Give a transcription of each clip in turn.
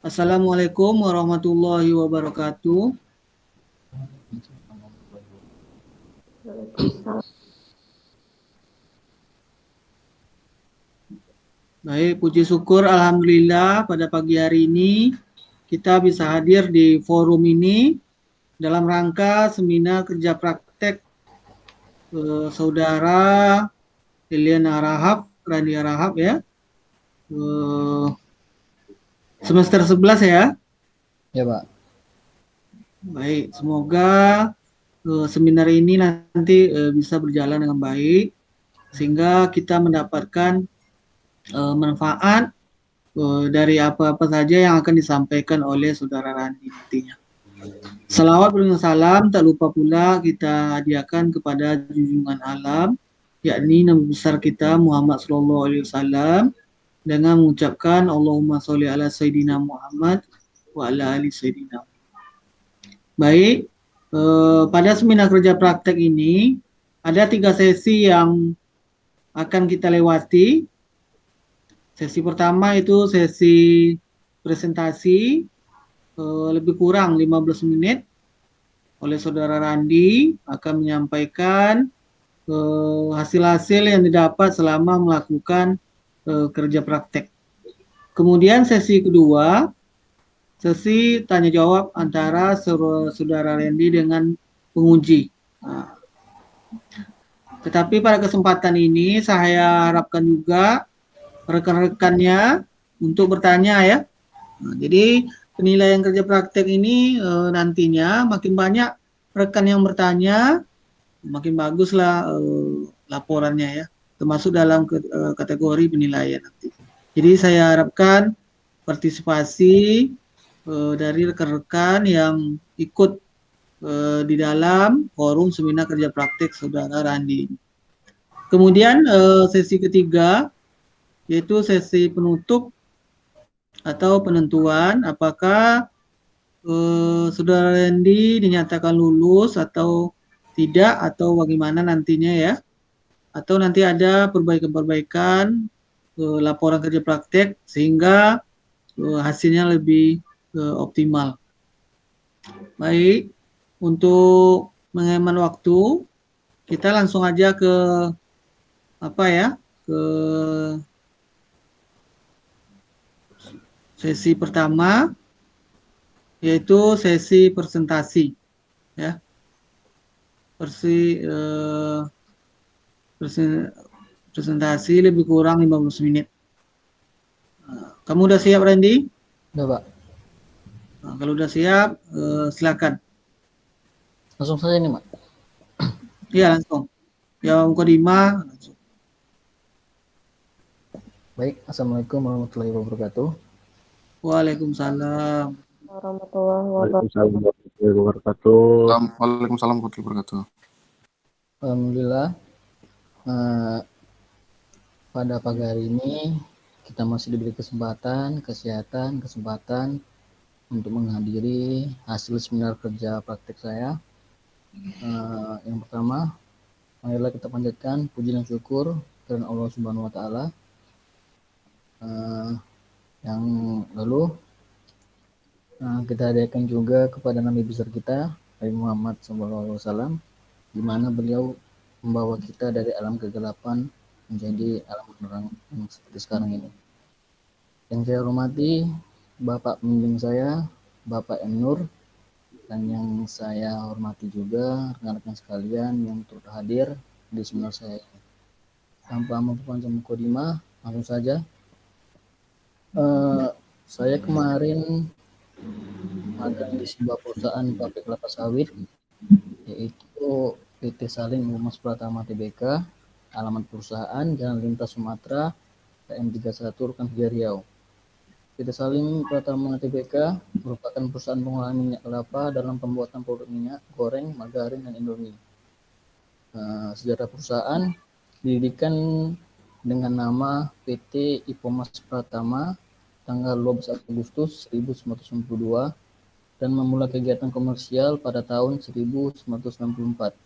Assalamualaikum warahmatullahi wabarakatuh. Waalaikumsalam. Baik, puji syukur Alhamdulillah pada pagi hari ini kita bisa hadir di forum ini dalam rangka seminar kerja praktek saudara Liliana Rahab, Rania Rahab ya, eh, semester 11 ya. Ya, Pak. Baik, semoga seminar ini nanti bisa berjalan dengan baik sehingga kita mendapatkan manfaat dari apa-apa saja yang akan disampaikan oleh saudara Randi nantinya. Salawat dan salam tak lupa pula kita hadiahkan kepada junjungan alam, yakni Nabi besar kita Muhammad Sallallahu Alaihi Wasallam dengan mengucapkan Allahumma sholli ala Sayyidina Muhammad wa ala ali Sayyidina. Baik, pada seminar kerja praktek ini ada 3 sesi yang akan kita lewati. Sesi pertama itu sesi presentasi lebih kurang 15 menit oleh saudara Randi akan menyampaikan hasil-hasil yang didapat selama melakukan kerja praktek. Kemudian sesi kedua, sesi tanya jawab antara saudara Randi dengan penguji. Nah, tetapi pada kesempatan ini saya harapkan juga rekan-rekannya untuk bertanya ya. Nah, jadi penilaian kerja praktek ini nantinya makin banyak rekan yang bertanya, makin baguslah laporannya ya, termasuk dalam kategori penilaian nanti. Jadi saya harapkan partisipasi dari rekan-rekan yang ikut di dalam forum seminar kerja praktek saudara Randi. Kemudian sesi ketiga yaitu sesi penutup atau penentuan apakah saudara Randy dinyatakan lulus atau tidak atau bagaimana nantinya ya, atau nanti ada perbaikan-perbaikan laporan kerja praktek sehingga hasilnya lebih optimal. Baik, untuk menghemat waktu kita langsung aja ke apa ya, ke sesi pertama, yaitu sesi presentasi ya. Presentasi lebih kurang 15 menit. Kamu udah siap Randy? Udah, Pak. Nah, kalau udah siap silakan. Langsung saja nih, Pak. Iya langsung. Ya mukadimah langsung. Baik, Assalamualaikum warahmatullahi wabarakatuh. Waalaikumsalam. Warahmatullahi Waalaikumsalam wabarakatuh. warahmatullahi wabarakatuh. Waalaikumsalam warahmatullahi wabarakatuh. Alhamdulillah, pada pagi hari ini kita masih diberi kesempatan untuk menghadiri hasil seminar kerja praktek saya. Yang pertama, marilah kita panjatkan puji dan syukur kepada Allah Subhanahu wa Ta'ala. Yang lalu kita hadiahkan juga kepada Nabi besar kita Nabi Muhammad SAW, di mana beliau membawa kita dari alam kegelapan menjadi alam penerang yang seperti sekarang ini. Yang saya hormati Bapak pembimbing saya, Bapak M. Nur, dan yang saya hormati juga rekan-rekan sekalian yang turut hadir di seminar saya ini. Tanpa memperpanjang mukadimah, langsung saja. Saya kemarin magang di sebuah perusahaan pabrik kelapa sawit, yaitu PT Salim Humas Pratama Tbk, alamat perusahaan Jalan Lintas Sumatera, KM31 Rukan Riau. PT Salim Pratama Tbk merupakan perusahaan pengolahan minyak kelapa dalam pembuatan produk minyak goreng, margarin, dan indomie. Sejarah perusahaan didirikan dengan nama PT Ipomas Pratama tanggal 12 Agustus 1992 dan memulai kegiatan komersial pada tahun 1994.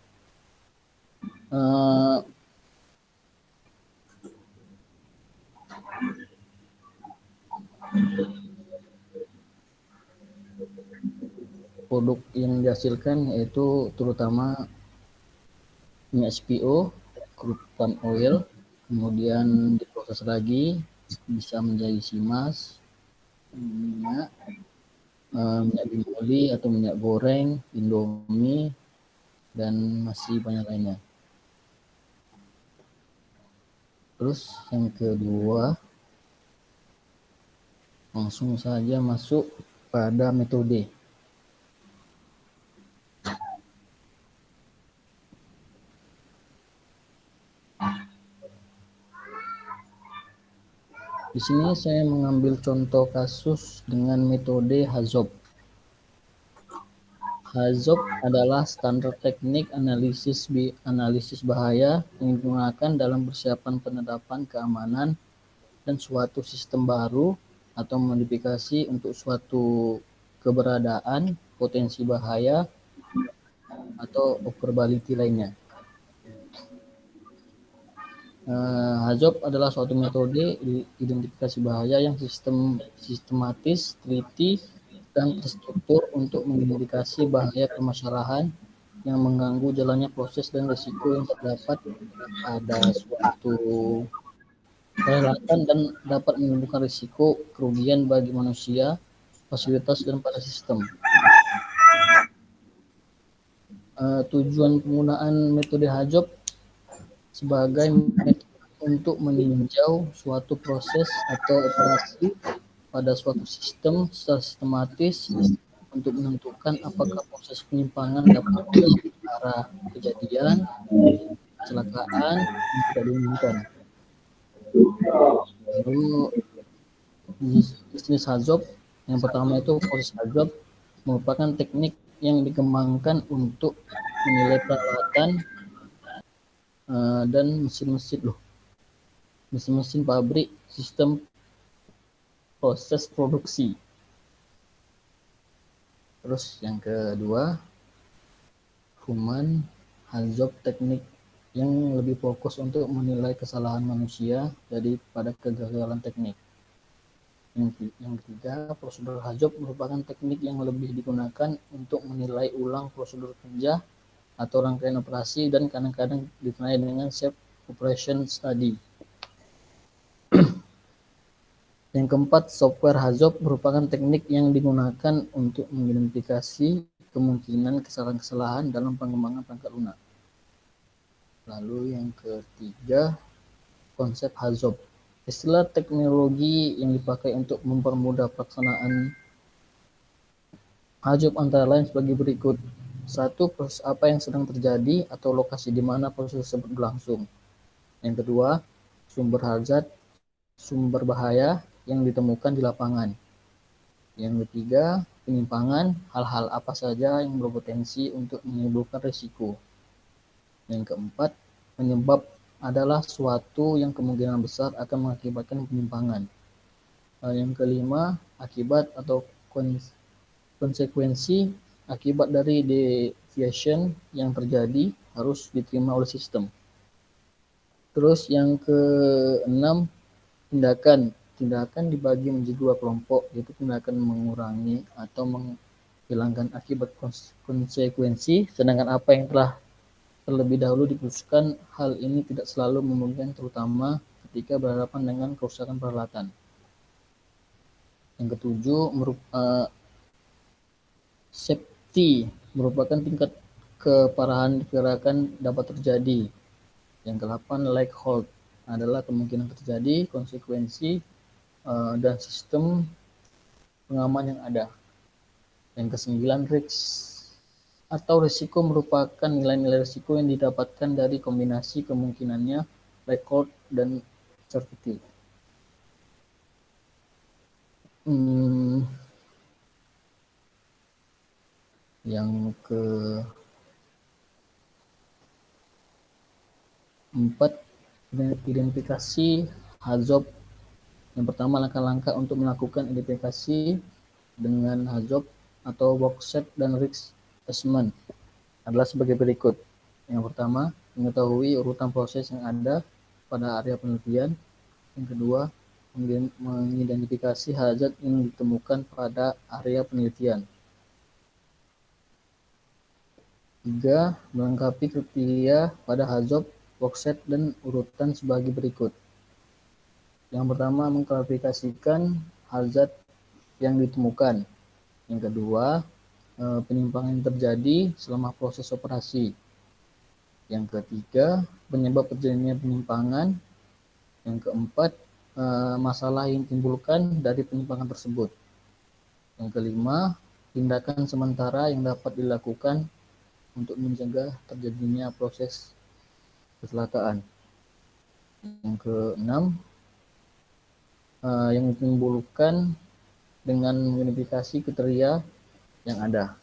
produk yang dihasilkan yaitu terutama minyak SPO, crude palm oil, kemudian diproses lagi bisa menjadi simas, minyak, minyak bimoli atau minyak goreng, Indomie, dan masih banyak lainnya. Terus yang kedua, langsung saja masuk pada metode. Di sini saya mengambil contoh kasus dengan metode HAZOP. HAZOP adalah standar teknik analisis bahaya yang digunakan dalam persiapan penetapan keamanan dan suatu sistem baru atau modifikasi untuk suatu keberadaan, potensi bahaya, atau operability lainnya. HAZOP adalah suatu metode identifikasi bahaya yang sistematis, teliti, dan terstruktur untuk mengidentifikasi bahaya permasalahan yang mengganggu jalannya proses dan risiko yang terdapat pada suatu perhelatan dan dapat menimbulkan risiko kerugian bagi manusia, fasilitas, dan pada sistem. Tujuan penggunaan metode HAZOP sebagai metode untuk meninjau suatu proses atau operasi pada suatu sistem secara sistematis untuk menentukan apakah proses penyimpangan dapat ke arah kejadian, kecelakaan, yang tidak diinginkan. Lalu jenis HAZOP yang pertama itu proses HAZOP merupakan teknik yang dikembangkan untuk menilai peralatan dan mesin-mesin pabrik, sistem proses produksi. Terus yang kedua, human HAZOP, teknik yang lebih fokus untuk menilai kesalahan manusia daripada kegagalan teknik. Yang ketiga, prosedur HAZOP merupakan teknik yang lebih digunakan untuk menilai ulang prosedur kerja atau rangkaian operasi dan kadang-kadang dikenal dengan safe operation study. Yang keempat, software HAZOP merupakan teknik yang digunakan untuk mengidentifikasi kemungkinan kesalahan-kesalahan dalam pengembangan perangkat lunak. Lalu yang ketiga, konsep HAZOP. Istilah teknologi yang dipakai untuk mempermudah pelaksanaan HAZOP antara lain sebagai berikut. 1. Proses apa yang sedang terjadi atau lokasi di mana proses tersebut berlangsung. Yang kedua, sumber hazard, sumber bahaya yang ditemukan di lapangan. Yang ketiga, penyimpangan, hal-hal apa saja yang berpotensi untuk menimbulkan risiko. Yang keempat, penyebab adalah suatu yang kemungkinan besar akan mengakibatkan penyimpangan. Yang kelima, akibat atau konsekuensi akibat dari deviation yang terjadi harus diterima oleh sistem. Terus yang keenam, tindakan dibagi menjadi dua kelompok, yaitu tindakan mengurangi atau menghilangkan akibat konsekuensi, sedangkan apa yang telah terlebih dahulu diputuskan hal ini tidak selalu memungkinkan, terutama ketika berhadapan dengan kerusakan peralatan. Yang ketujuh, safety merupakan tingkat keparahan diperkirakan dapat terjadi. Yang ke-8, likelihood adalah kemungkinan terjadi, konsekuensi, dan sistem pengaman yang ada. Yang ke-9, risk atau risiko merupakan nilai-nilai risiko yang didapatkan dari kombinasi kemungkinannya, likelihood, dan certainty. Yang ke-4, identifikasi HAZOP. Yang pertama, langkah-langkah untuk melakukan identifikasi dengan HAZOP atau worksheet dan risk assessment adalah sebagai berikut. Yang pertama, mengetahui urutan proses yang ada pada area penelitian. Yang kedua, mengidentifikasi hazard yang ditemukan pada area penelitian. 3. Melengkapi kriteria pada HAZOP, workset, dan urutan sebagai berikut. Yang pertama, mengklarifikasikan hazard yang ditemukan. Yang kedua, penyimpangan yang terjadi selama proses operasi. Yang ketiga, penyebab terjadinya penyimpangan. Yang keempat, masalah yang ditimbulkan dari penyimpangan tersebut. Yang kelima, tindakan sementara yang dapat dilakukan untuk mencegah terjadinya proses kecelakaan. Yang keenam, yang ditimbulkan dengan mengidentifikasi kriteria yang ada.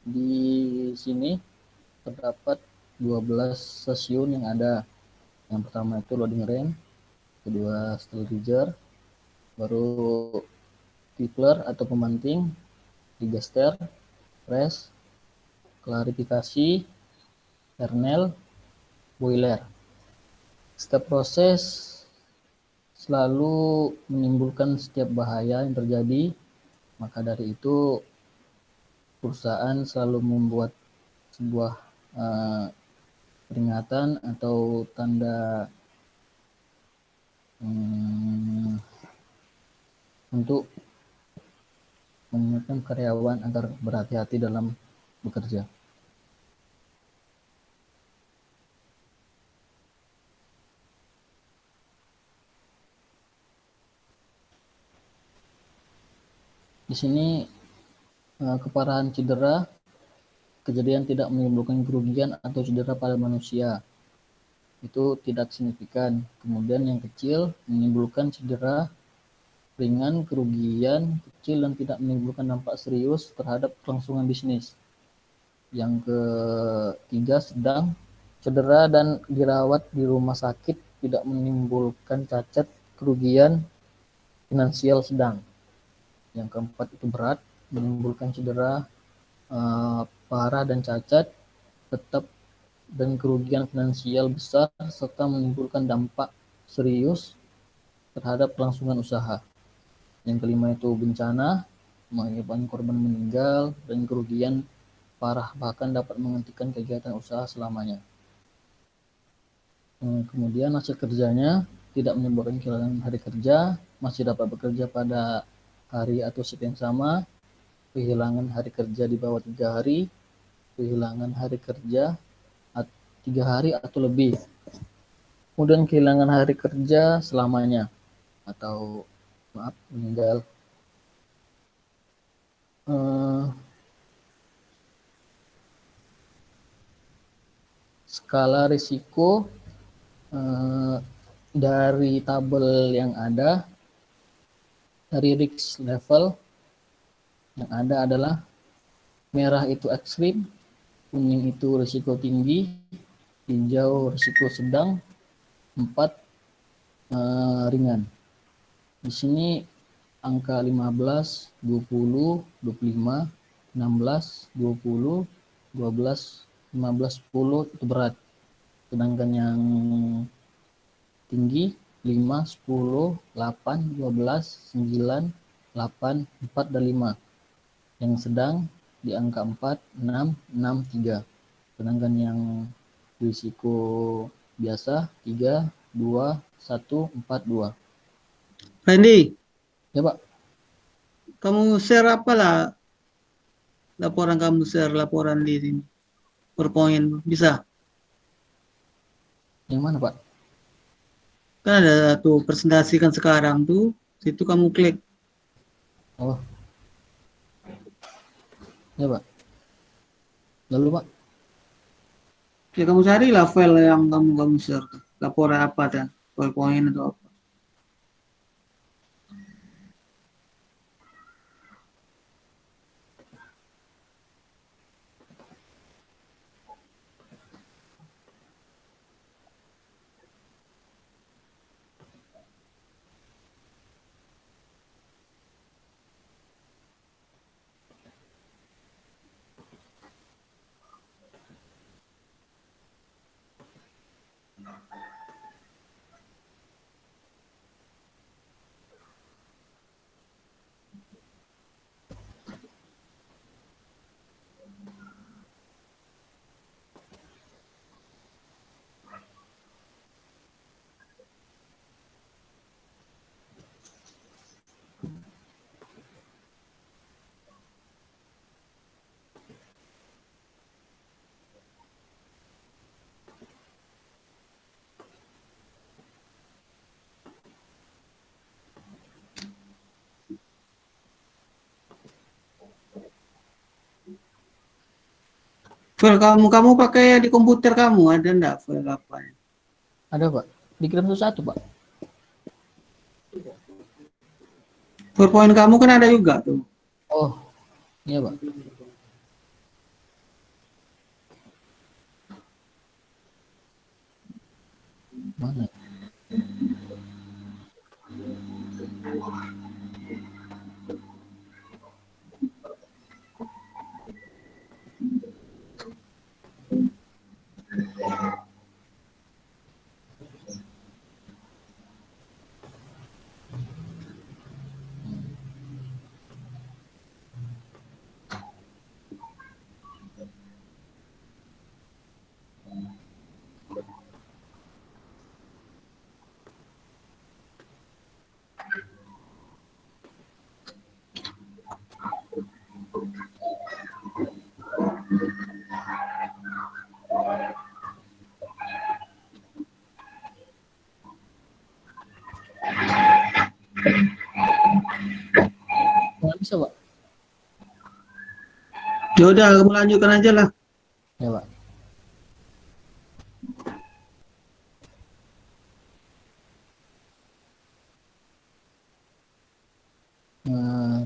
Di sini terdapat 12 stasiun yang ada. Yang pertama itu loading ram, kedua stabilizer, baru tipler atau pemanting, digester, press, klarifikasi, kernel, boiler. Setiap proses selalu menimbulkan setiap bahaya yang terjadi, maka dari itu perusahaan selalu membuat sebuah peringatan atau tanda untuk mengingatkan karyawan agar berhati-hati dalam bekerja. Di sini keparahan cedera, kejadian tidak menimbulkan kerugian atau cedera pada manusia, itu tidak signifikan. Kemudian yang kecil menimbulkan cedera ringan, kerugian kecil dan tidak menimbulkan dampak serius terhadap kelangsungan bisnis. Yang ketiga, sedang, cedera dan dirawat di rumah sakit tidak menimbulkan cacat, kerugian finansial sedang. Yang keempat itu berat, menimbulkan cedera parah dan cacat, tetap dan kerugian finansial besar serta menimbulkan dampak serius terhadap kelangsungan usaha. Yang kelima itu bencana, mengakibatkan korban meninggal dan kerugian parah bahkan dapat menghentikan kegiatan usaha selamanya. Kemudian hasil kerjanya tidak menyebabkan kehilangan hari kerja, masih dapat bekerja pada hari atau shift yang sama, kehilangan hari kerja di bawah 3 hari, kehilangan hari kerja 3 hari atau lebih, kemudian kehilangan hari kerja selamanya atau meninggal. Skala risiko dari tabel yang ada, dari risk level yang ada adalah merah itu ekstrim, kuning itu risiko tinggi, hijau risiko sedang, 4 ringan. Di sini angka 15, 20, 25, 16, 20, 12, 15, 10 itu berat. Sedangkan yang tinggi 5, 10, 8, 12, 9, 8, 4, dan 5. Yang sedang di angka 4, 6, 6, 3. Sedangkan yang risiko biasa 3, 2, 1, 4, 2. Randy, Ya Pak, kamu share apalah laporan kamu share laporan di sini. PowerPoint bisa. yang mana Pak? Kan ada tuh presentasikan sekarang tuh, situ kamu klik. Oh, ya Pak. Lalu Pak, Ya kamu carilah file yang kamu share. Laporan apa dan PowerPoint atau apa. File kamu pakai di komputer kamu ada enggak file apa? Ada Pak, dikirim satu-satu Pak. PowerPoint kamu kan ada juga tuh. Oh iya Pak. Mana? Nggak bisa Pak. Ya udah, kamu lanjutkan aja lah. Ya Pak. Nah,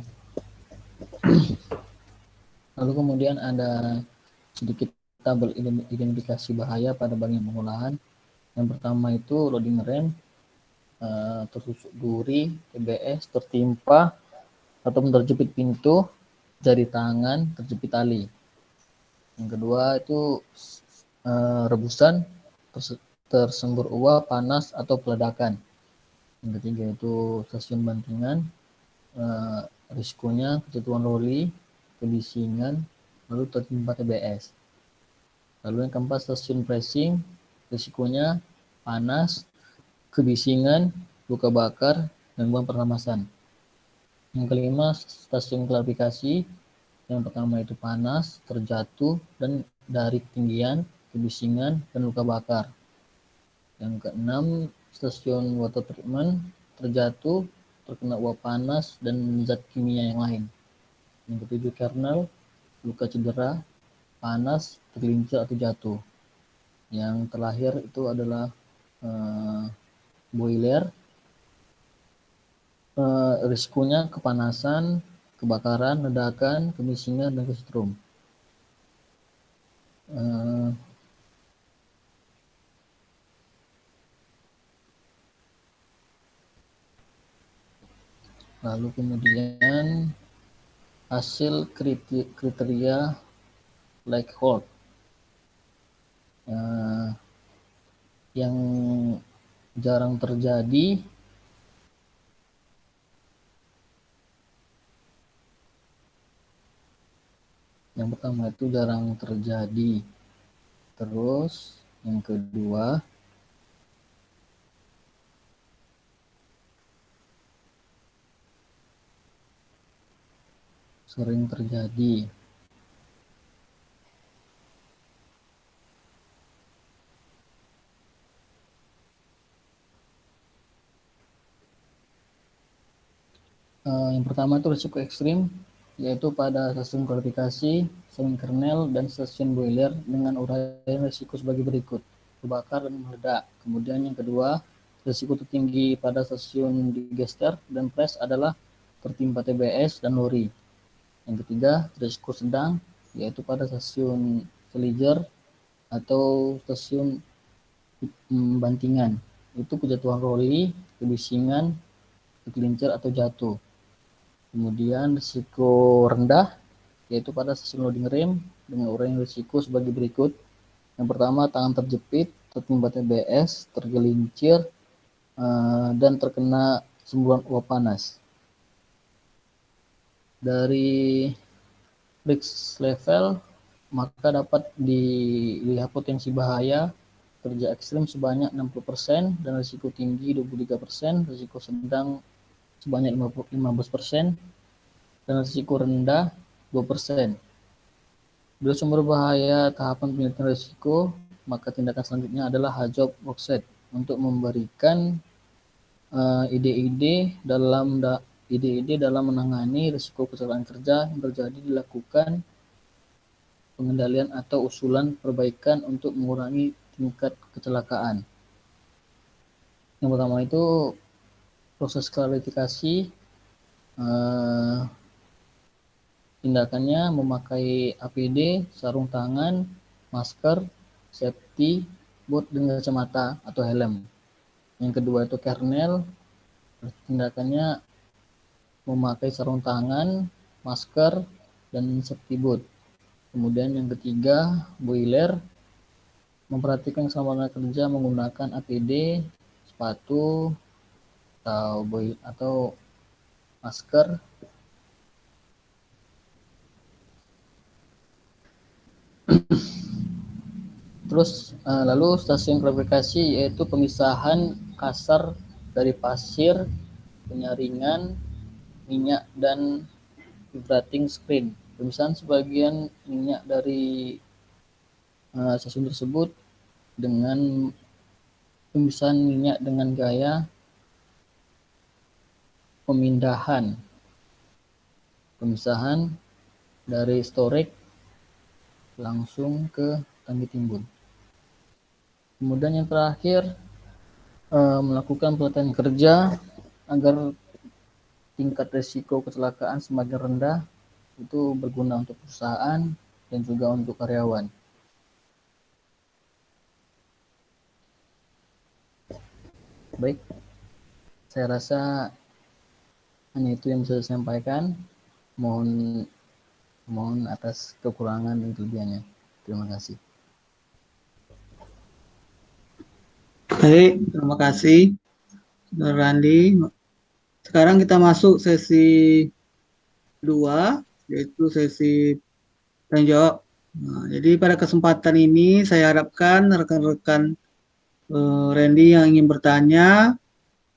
lalu kemudian ada sedikit tabel identifikasi bahaya pada bagian pengolahan. Yang pertama itu loading rem, tertusuk duri, TBS, tertimpa atau terjepit pintu, jari tangan, terjepit tali. Yang kedua itu rebusan, tersembur uap, panas, atau peledakan. Yang ketiga itu stasiun bantingan, risikonya kejatuhan loli, kebisingan, lalu tertimpa TBS. Lalu yang keempat stasiun pressing, risikonya panas, kebisingan, luka bakar, gangguan pernapasan. Yang kelima stasiun klarifikasi, yang pertama itu panas, terjatuh, dan dari ketinggian, kebisingan, dan luka bakar. Yang keenam stasiun water treatment, terjatuh, terkena uap panas, dan zat kimia yang lain. Yang ketujuh kernel, luka cedera, panas, tergelincir atau jatuh. Yang terakhir itu adalah boiler, risikonya kepanasan, kebakaran, ledakan, kemisingan, dan kesetrum. Lalu kemudian hasil kriteria black hole yang jarang terjadi yang pertama itu jarang terjadi, terus yang kedua sering terjadi. Yang pertama itu risiko ekstrim, yaitu pada stasiun klarifikasi, stasiun kernel, dan stasiun boiler dengan uraian risiko sebagai berikut: kebakar dan meledak. Kemudian yang kedua, risiko tertinggi pada stasiun digester dan press adalah tertimpa TBS dan lori. Yang ketiga, risiko sedang, yaitu pada stasiun filiger atau stasiun bantingan, itu kejatuhan roli, kebisingan, tergelincir atau jatuh. Kemudian risiko rendah, yaitu pada stasiun loading rem dengan uraian risiko sebagai berikut. Yang pertama, tangan terjepit, tertimpa TBS, tergelincir, dan terkena semburan uap panas. Dari risk level, maka dapat dilihat potensi bahaya kerja ekstrim sebanyak 60% dan risiko tinggi 23%, risiko sedang sebanyak 15%, dan risiko rendah 2%. Bila sumber bahaya tahapan penelitian risiko, maka tindakan selanjutnya adalah HAZOP workset untuk memberikan ide-ide dalam menangani risiko kecelakaan kerja yang terjadi dilakukan pengendalian atau usulan perbaikan untuk mengurangi tingkat kecelakaan. Yang pertama itu proses klarifikasi, tindakannya memakai APD, sarung tangan, masker, safety boot dengan kacamata atau helm. Yang kedua itu kernel, tindakannya memakai sarung tangan, masker, dan safety boot. Kemudian yang ketiga, boiler, memperhatikan keselamatan kerja menggunakan APD, sepatu, atau masker. Terus lalu stasiun klarifikasi yaitu pemisahan kasar dari pasir, penyaringan, minyak, dan vibrating screen. Pemisahan sebagian minyak dari stasiun tersebut dengan pemisahan minyak dengan gaya pemisahan dari storage langsung ke tangki timbun. Kemudian yang terakhir, melakukan pelatihan kerja agar tingkat risiko kecelakaan semakin rendah, itu berguna untuk perusahaan dan juga untuk karyawan. Baik, saya rasa hanya itu yang bisa saya sampaikan. Mohon atas kekurangan dan kelebihannya. Terima kasih. Baik, terima kasih, Saudara Randi. Sekarang kita masuk sesi 2, yaitu sesi tanya jawab. Nah, jadi pada kesempatan ini saya harapkan rekan-rekan Randy yang ingin bertanya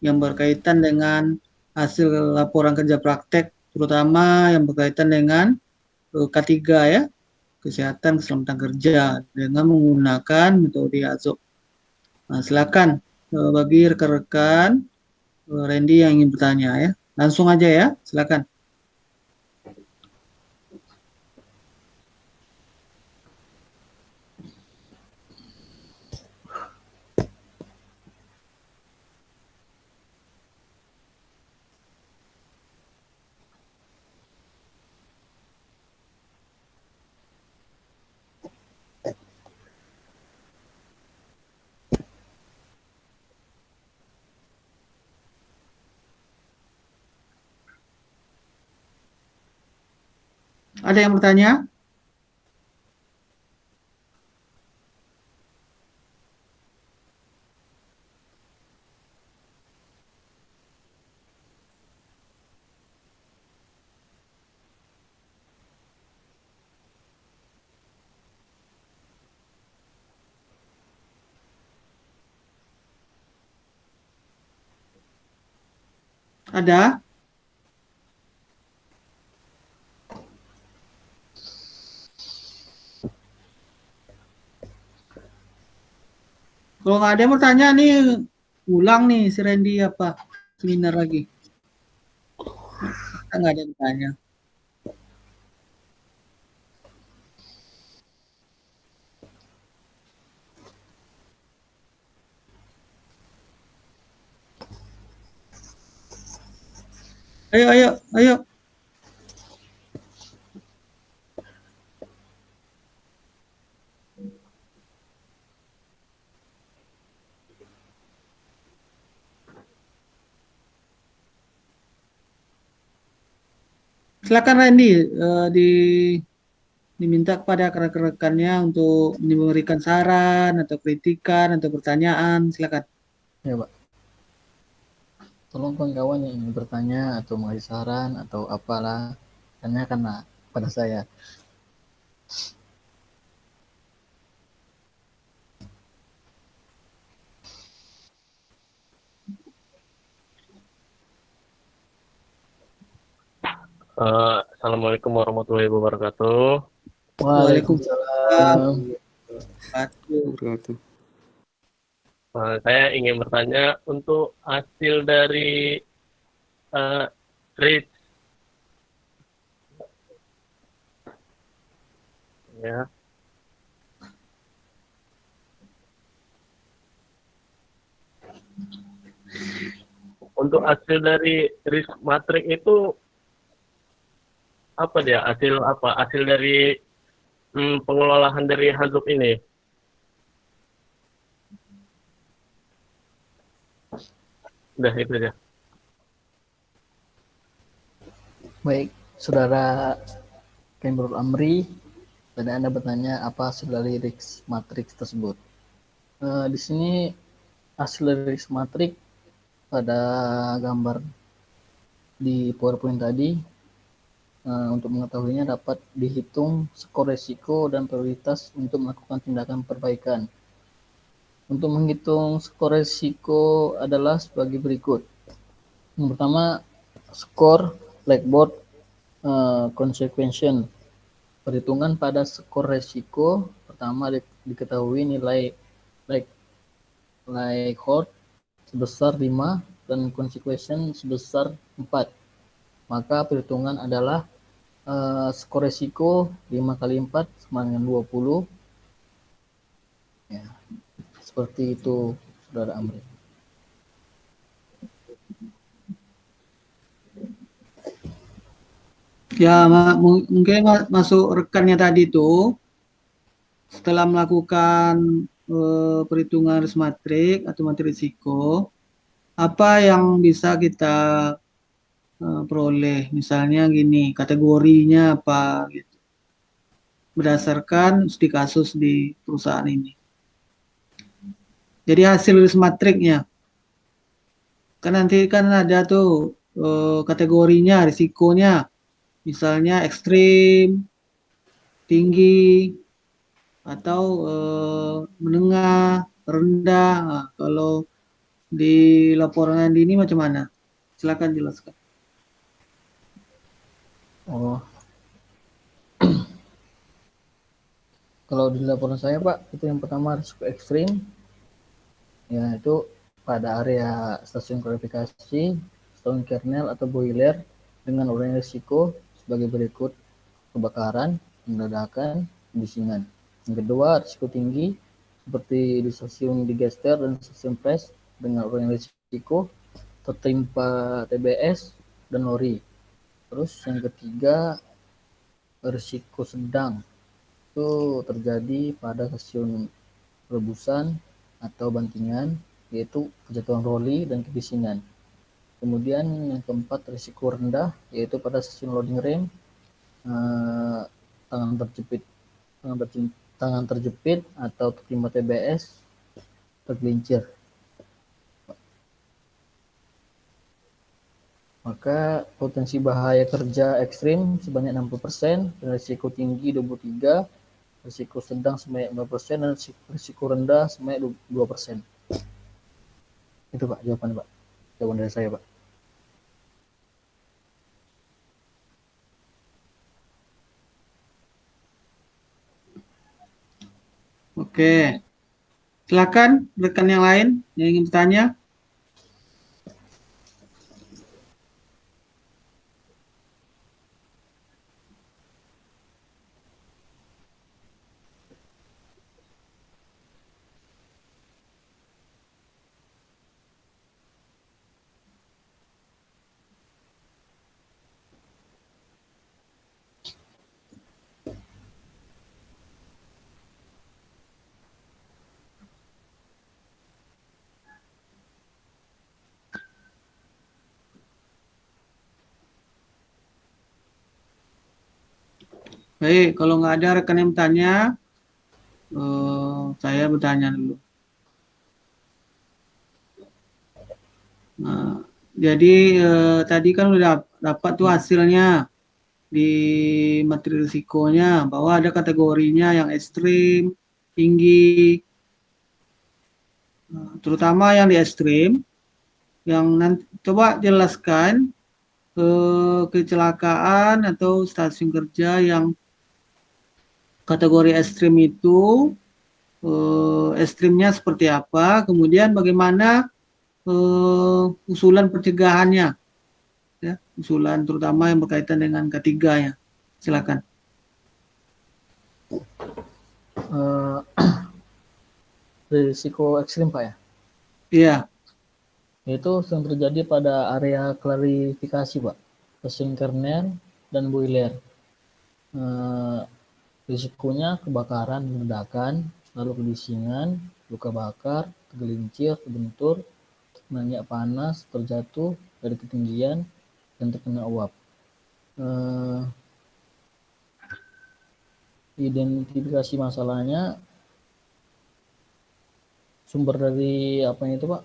yang berkaitan dengan hasil laporan kerja praktek, terutama yang berkaitan dengan K3 ya, kesehatan keselamatan kerja dengan menggunakan metode AZOP. Nah, silakan bagi rekan-rekan Randy yang ingin bertanya ya, langsung aja ya, silakan. Ada yang bertanya? Ada? Kalau nggak ada yang mau tanya nih, ulang nih si Randy apa seminar lagi. Kita nggak ada yang tanya. Ayo, ayo, ayo. Silakan Randy, diminta kepada rekan-rekannya untuk memberikan saran atau kritikan atau pertanyaan. Silakan. Ya, Pak. Tolong kawan-kawan yang ingin bertanya atau mengasih saran atau apalah, tanyakanlah pada saya. Assalamualaikum warahmatullahi wabarakatuh. Waalaikumsalam. Wabarakatuh. Saya ingin bertanya untuk hasil dari REACH Ya. Untuk hasil dari risk matrix itu apa dia? Hasil apa? Hasil dari pengelolaan dari Hadoop ini. Udah itu aja. Baik, Saudara Kemrul Amri, tadi Anda bertanya apa hasil dari risk matrix tersebut. Di sini hasil dari risk matrix pada gambar di PowerPoint tadi, untuk mengetahuinya dapat dihitung skor resiko dan prioritas untuk melakukan tindakan perbaikan. Untuk menghitung skor resiko adalah sebagai berikut. Yang pertama, skor blackboard consequential. Perhitungan pada skor resiko pertama diketahui nilai likelihood sebesar 5 dan consequential sebesar 4. Maka perhitungan adalah skor resiko 5 kali 4 sama dengan 20. Ya, seperti itu, Saudara Amri. Ya, mungkin masuk rekannya tadi tuh, setelah melakukan perhitungan risk matrix atau matriks risiko, apa yang bisa kita peroleh? Misalnya gini, kategorinya apa gitu, berdasarkan studi kasus di perusahaan ini. Jadi hasil risk matrixnya, kan nanti kan ada tuh kategorinya, risikonya, misalnya ekstrim, tinggi, atau menengah, rendah. Nah, kalau di laporan ini macam mana? Silakan jelaskan. Oh, kalau di laporan saya, Pak, itu yang pertama risiko ekstrim, ya itu pada area stasiun klarifikasi, stasiun kernel atau boiler dengan uraian risiko sebagai berikut: kebakaran, ledakan, kebisingan. Yang kedua, risiko tinggi seperti di stasiun digester dan stasiun pres dengan uraian risiko tertimpa TBS dan lori. Terus yang ketiga, risiko sedang itu terjadi pada stasiun rebusan atau bantingan, yaitu kejatuhan roli dan kebisingan. Kemudian yang keempat, risiko rendah, yaitu pada stasiun loading rim, tangan terjepit atau tertimpa TBS, tergelincir. Maka potensi bahaya kerja ekstrim sebanyak 60%, dan risiko tinggi 23%, risiko sedang sebanyak 5%, dan risiko rendah sebanyak 2%. Itu Pak jawaban Pak. Jawaban dari saya Pak. Oke, silakan rekan yang lain yang ingin bertanya. Baik, kalau nggak ada rekan yang bertanya, saya bertanya dulu. Nah, jadi tadi kan udah dapat tuh hasilnya di materi risikonya, bahwa ada kategorinya yang ekstrim, tinggi, terutama yang di ekstrim. Yang nanti coba jelaskan kecelakaan atau stasiun kerja yang kategori ekstrim itu, ekstrimnya seperti apa, kemudian bagaimana usulan pencegahannya, ya, usulan terutama yang berkaitan dengan ketiga ya. Silakan. Eh, risiko ekstrim Pak ya. Iya. Itu yang terjadi pada area klarifikasi Pak, passing kernel dan boiler. Eh, risikonya kebakaran, ledakan, lalu kebisingan, luka bakar, tergelincir, terbentur, minyak panas, terjatuh dari ketinggian, dan terkena uap. Eh, identifikasi masalahnya, sumber dari apa itu Pak?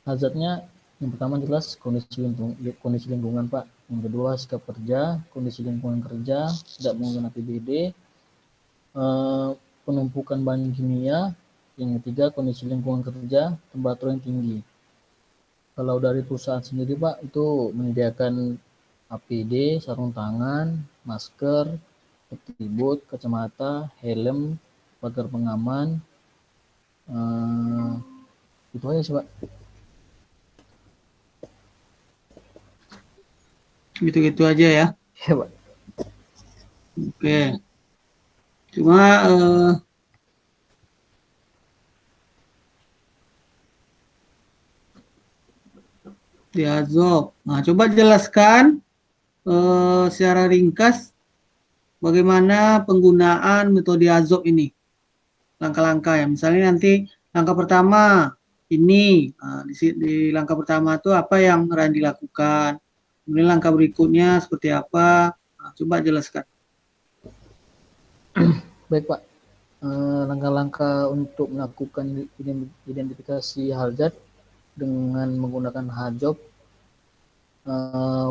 Hazardnya yang pertama jelas kondisi lingkungan Pak. Yang kedua sikap kerja, kondisi lingkungan kerja, tidak menggunakan APBD, penumpukan bahan kimia. Yang ketiga kondisi lingkungan kerja, temperatur yang tinggi. Kalau dari perusahaan sendiri Pak, itu menyediakan APD, sarung tangan, masker, safety boot, kacamata, helm, pagar pengaman. Itu aja sih Pak. Gitu-gitu aja ya. Ya Pak. Oke. Cuma di Azov. Nah, coba jelaskan secara ringkas bagaimana penggunaan metode Azov ini. Langkah-langkah ya. Misalnya nanti langkah pertama ini. Nah, di langkah pertama itu apa yang akan dilakukan. Kemudian langkah berikutnya seperti apa. Nah, coba jelaskan. Baik Pak. Langkah-langkah untuk melakukan identifikasi hazard dengan menggunakan HAZOP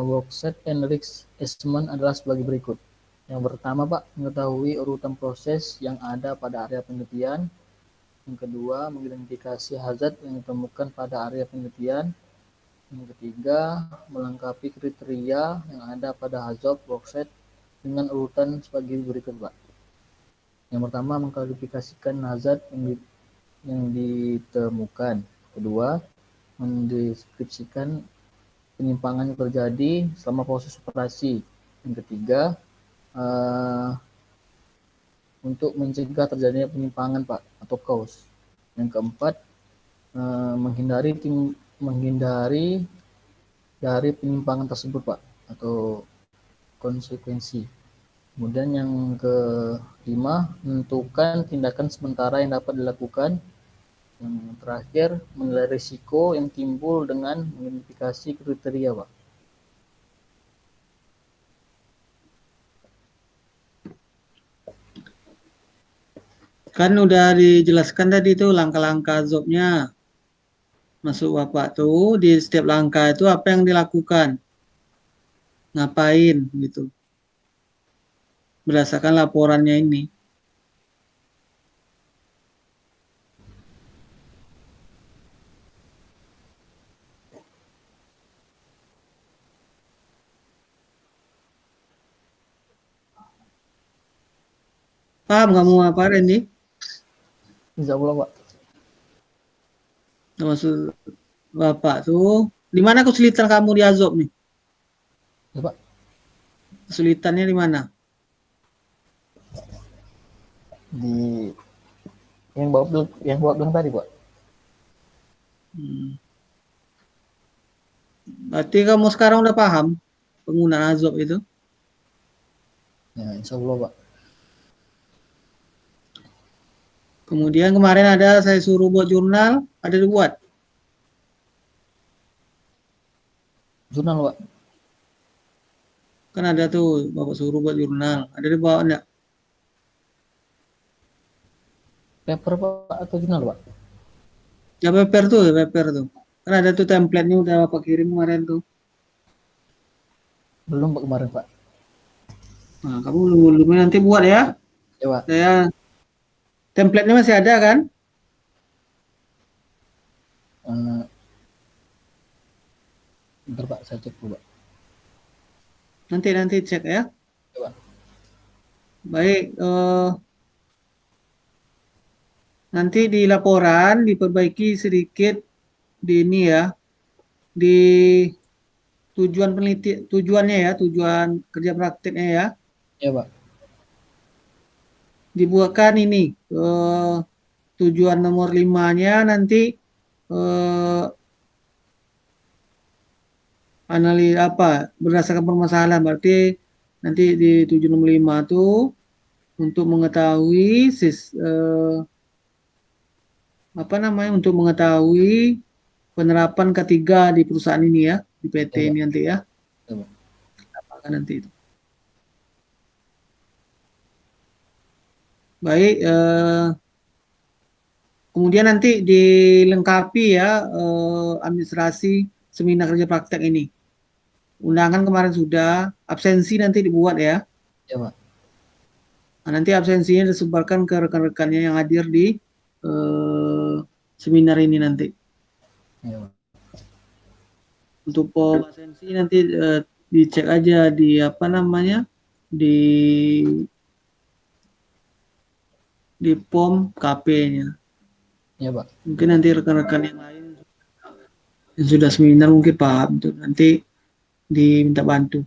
workset and risk assessment adalah sebagai berikut. Yang pertama Pak, mengetahui urutan proses yang ada pada area penelitian. Yang kedua, mengidentifikasi hazard yang ditemukan pada area penelitian. Yang ketiga, melengkapi kriteria yang ada pada HAZOP workset dengan urutan sebagai berikut Pak. Yang pertama, mengklarifikasikan hazard yang ditemukan. Kedua, mendeskripsikan penyimpangan yang terjadi selama proses operasi. Yang ketiga, untuk mencegah terjadinya penyimpangan Pak atau cause. Yang keempat, menghindari dari penyimpangan tersebut Pak atau konsekuensi. Kemudian yang kelima, menentukan tindakan sementara yang dapat dilakukan. Yang terakhir, menilai risiko yang timbul dengan mengidentifikasi kriteria Pak. Kan udah dijelaskan tadi itu langkah-langkah Azov-nya. Masuk Bapak tuh di setiap langkah itu apa yang dilakukan. Ngapain gitu. Berdasarkan laporannya ini. Paham kamu apa Randy? Insya Allah Pak. Maksud Bapak tuh, di mana kesulitan kamu di Azov nih? Ya Pak. Kesulitannya di mana? Di yang bawa bilang tadi Pak. Berarti kamu sekarang udah paham penggunaan Azov itu? Ya, insya Allah Pak. Kemudian kemarin ada saya suruh buat jurnal, ada dibuat. Jurnal Pak. Kan ada tuh Bapak suruh buat jurnal, ada dibawa enggak? Paper Pak atau jurnal Pak? Ya paper tuh. Kan ada tuh template-nya udah Bapak kirim kemarin tuh. Belum Pak kemarin Pak. Nah, kamu belum nanti buat ya. Ya Pak. Saya template-nya masih ada kan? Bentar Pak, saya cek dulu Pak. Nanti cek ya. Ya Pak. Baik, nanti di laporan diperbaiki sedikit di ini ya, di tujuannya ya, tujuan kerja praktiknya ya. Ya Pak. dibuatkan ini tujuan nomor 5-nya nanti analis apa berdasarkan permasalahan, berarti nanti di 765 itu untuk mengetahui apa namanya, untuk mengetahui penerapan ketiga di perusahaan ini ya, di PT Ya, Pak. ini nanti ya. Ya, Pak. Apakah nanti itu. Baik, kemudian nanti dilengkapi ya administrasi seminar kerja praktek ini. Undangan kemarin sudah, absensi nanti dibuat ya. Ya, Pak. Nah, nanti absensinya disebarkan ke rekan-rekannya yang hadir di seminar ini nanti. Ya, Pak. Untuk absensi nanti dicek aja di apa namanya, di POM KP-nya. Ya, Pak. Mungkin nanti rekan-rekan yang lain yang sudah seminar mungkin paham tuh, nanti diminta bantu.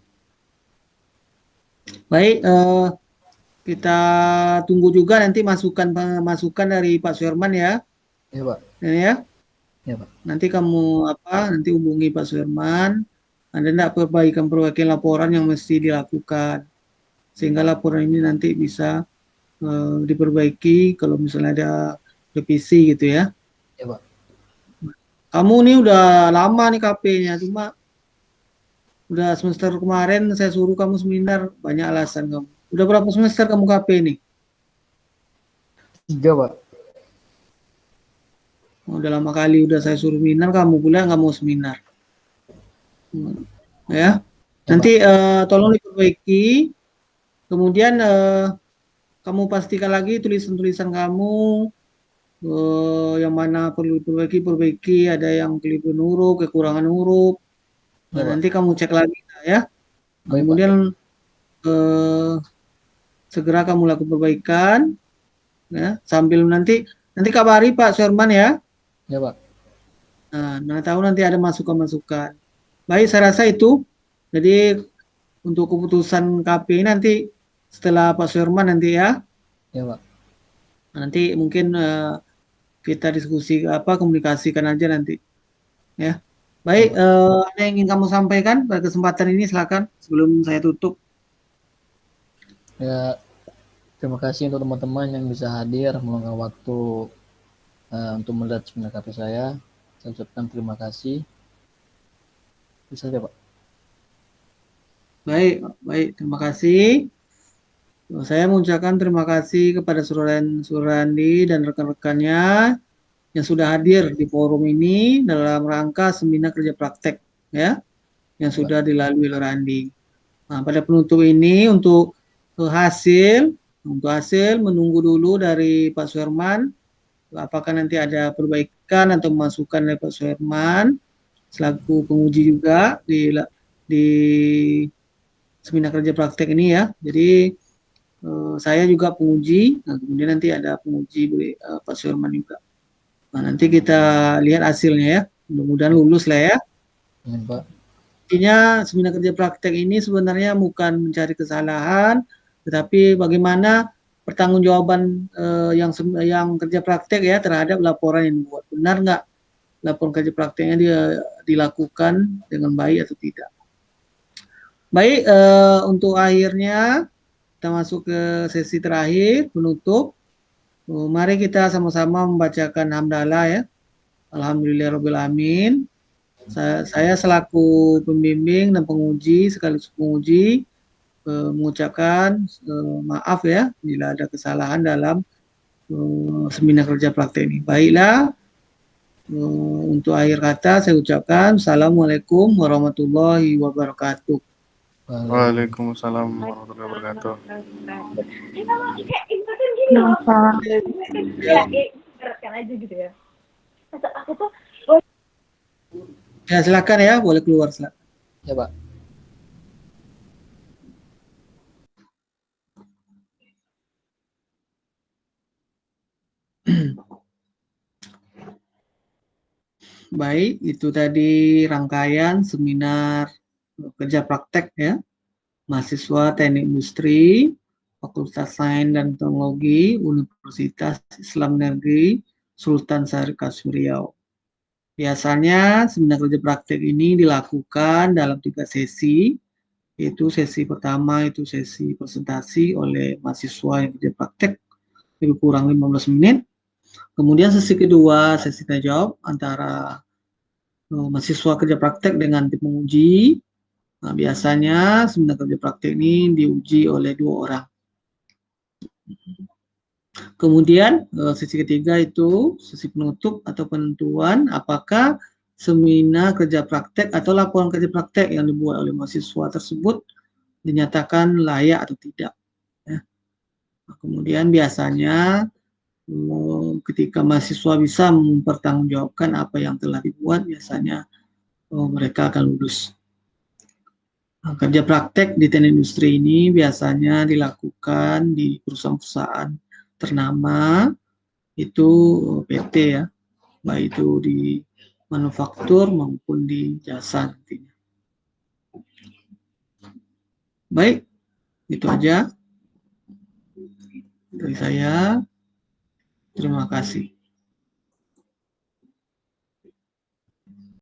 Baik, kita tunggu juga nanti masukan dari Pak Suherman ya. Ya, Pak. Ya. Ya, Pak. Nanti kamu nanti hubungi Pak Suherman. Ada enggak perbaikan laporan yang mesti dilakukan, sehingga laporan ini nanti bisa diperbaiki kalau misalnya ada revisi gitu ya. Ya, Pak. Kamu nih udah lama nih KP-nya, cuma udah semester kemarin saya suruh kamu seminar, banyak alasan kamu. Udah berapa semester kamu KP nih? 3, Pak. Udah lama kali udah saya suruh seminar, kamu pula nggak mau seminar. Ya, nanti tolong diperbaiki. Kemudian kamu pastikan lagi tulisan-tulisan kamu yang mana perlu perbaiki, ada yang keliru huruf, kekurangan huruf. Nah, Ya, Pak. nanti kamu cek lagi ya. Baik, Kemudian segera kamu lakukan perbaikan ya, sambil nanti kabari Pak Suherman ya. Ya, Pak. Nah, tahu nanti ada masukan-masukan. Baik, saya rasa itu. Jadi untuk keputusan KP nanti setelah Pak Suherman nanti ya. Ya, Pak. Nanti mungkin kita diskusi komunikasikan aja nanti ya. Baik, ada yang ingin kamu sampaikan pada kesempatan ini, silakan sebelum saya tutup. Ya, terima kasih untuk teman-teman yang bisa hadir meluangkan waktu untuk melihat seminar KP saya. Saya ucapkan terima kasih. Bisa saja, Pak. Baik, terima kasih. Saya mengucapkan terima kasih kepada Surandi dan rekan-rekannya yang sudah hadir di forum ini dalam rangka seminar kerja praktek ya, yang sudah dilalui oleh Randi. Nah, pada penutup ini untuk hasil menunggu dulu dari Pak Suherman apakah nanti ada perbaikan atau masukan dari Pak Suherman selaku penguji juga di seminar kerja praktek ini ya. Jadi saya juga penguji, nah kemudian nanti ada penguji Pak Suherman juga. Nah, nanti kita lihat hasilnya ya, mudah-mudahan lulus lah ya. Ya, Pak. Intinya seminar kerja praktek ini sebenarnya bukan mencari kesalahan, tetapi bagaimana pertanggungjawaban yang kerja praktek ya terhadap laporan yang dibuat. Benar nggak laporan kerja prakteknya dilakukan dengan baik atau tidak. Baik, untuk akhirnya kita masuk ke sesi terakhir penutup. Mari kita sama-sama membacakan hamdalah ya. Alhamdulillahirabbil alamin. Saya selaku pembimbing dan penguji sekaligus penguji mengucapkan maaf ya bila ada kesalahan dalam seminar kerja praktek ini. Baiklah, untuk akhir kata saya ucapkan Assalamualaikum warahmatullahi wabarakatuh. Waalaikumsalam warahmatullahi wabarakatuh. Ya silakan ya, boleh keluar silakan. Ya, Pak. Baik, itu tadi rangkaian seminar kerja praktek ya, mahasiswa teknik industri Fakultas Sains dan Teknologi Universitas Islam Negeri Sultan Syarif Riau. Biasanya seminar kerja praktek ini dilakukan dalam 3 sesi, yaitu sesi pertama itu sesi presentasi oleh mahasiswa yang kerja praktek lebih kurang 15 menit. Kemudian sesi kedua sesi tanya jawab antara mahasiswa kerja praktek dengan tim penguji. Nah, biasanya seminar kerja praktek ini diuji oleh 2 orang. Kemudian sesi ketiga itu sesi penutup atau penentuan apakah seminar kerja praktek atau laporan kerja praktek yang dibuat oleh mahasiswa tersebut dinyatakan layak atau tidak. Ya. Nah, kemudian biasanya ketika mahasiswa bisa mempertanggungjawabkan apa yang telah dibuat, biasanya mereka akan lulus. Nah, kerja praktek di teknik industri ini biasanya dilakukan di perusahaan-perusahaan ternama, itu PT ya, baik itu di manufaktur maupun di jasa nantinya. Baik, itu aja dari saya. Terima kasih.